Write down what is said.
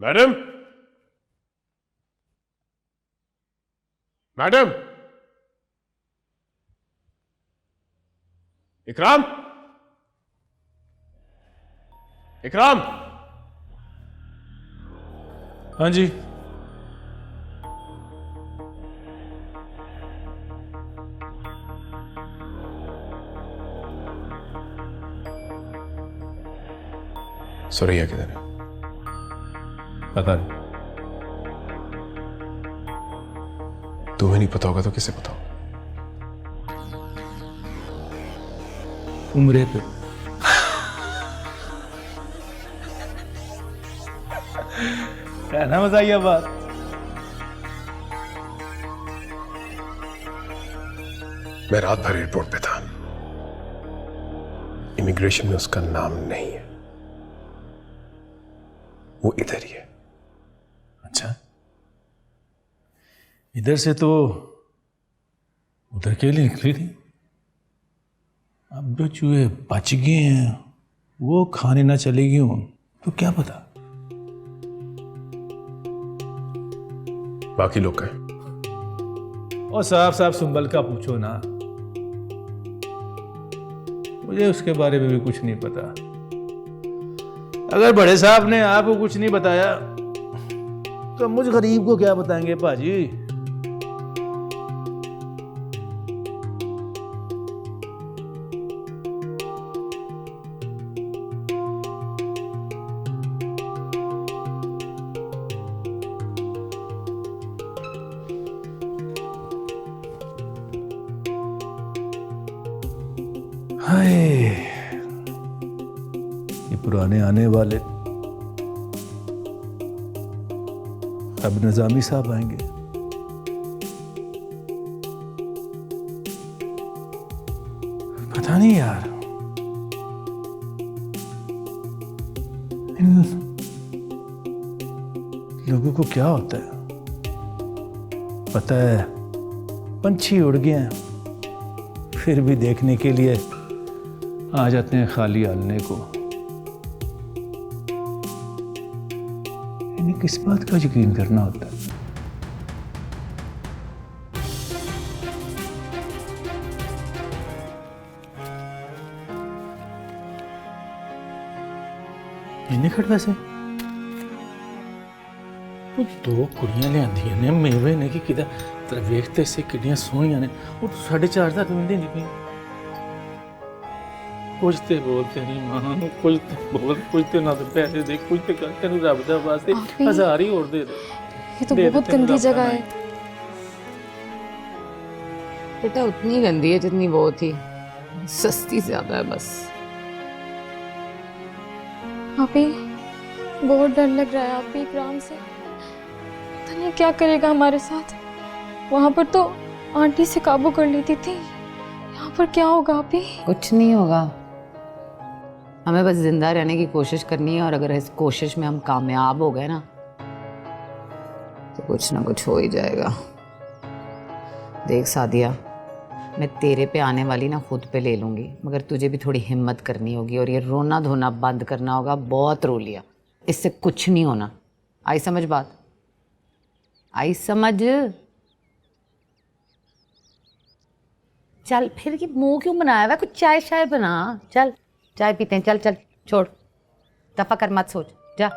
Madam, madam, इकराम, इकराम। हाँ जी। सुरैया किधर है? पता नहीं। तुम्हें नहीं पता होगा तो किसे पता होगा? उम्रे पे। कहना मजाइया बात। मैं रात भर एयरपोर्ट पे था। इमिग्रेशन में उसका नाम नहीं है, वो इधर ही है। अच्छा, इधर से तो उधर के लिए निकली थी। अब जो चूहे बच गए हैं वो खाने ना चलेगी हूं तो क्या पता। बाकी लोग कहें। और साहब साहब सुंबल का पूछो ना, मुझे उसके बारे में भी कुछ नहीं पता। अगर बड़े साहब ने आपको कुछ नहीं बताया तो मुझ गरीब को क्या बताएंगे पाजी। हाय, ये पुराने आने वाले अब निजामी साहब आएंगे। पता नहीं यार, इन लोगों को क्या होता है। पता है पंछी उड़ गए हैं फिर भी देखने के लिए आ जाते हैं खाली आलने को। इन्हें किस बात का यकीन करना होता है। इन्हें खट वैसे वो दो कुड़ियां लियांदियां ने मेवे ने कि किदा तेरा वेखते से किड्डियां सोहणियां ने वो 4.5 दा तुंदे नहीं पई। कुछ ते बोलते नहीं मां, कुछ ते बोल, कुछ ते ना पैसे दे, कुछ ते कर तेन रब दा वास्ते 1000 ही और दे दे। ये तो बहुत गंदी जगह है। बेटा उतनी गंदी है जितनी वो थी, सस्ती ज्यादा है बस। आपी बहुत डर लग रहा है आपी इकराम से। पता नहीं क्या करेगा हमारे साथ। वहां पर तो आंटी से काबू कर लेती थी, यहाँ पर क्या होगा आपी? कुछ नहीं होगा, हमें बस जिंदा रहने की कोशिश करनी है और अगर इस कोशिश में हम कामयाब हो गए ना तो कुछ ना कुछ हो ही जाएगा। देख सादिया, मैं तेरे पे आने वाली ना खुद पे ले लूंगी, मगर तुझे भी थोड़ी हिम्मत करनी होगी और ये रोना धोना बंद करना होगा। बहुत रो लिया, इससे कुछ नहीं होना। आई समझ बात? आई समझ? चल फिर ये मुंह क्यों बनाया हुआ है? कुछ चाय शाय बना। चल चाय पीते हैं, चल चल छोड़, दफा कर मत सोच, जा।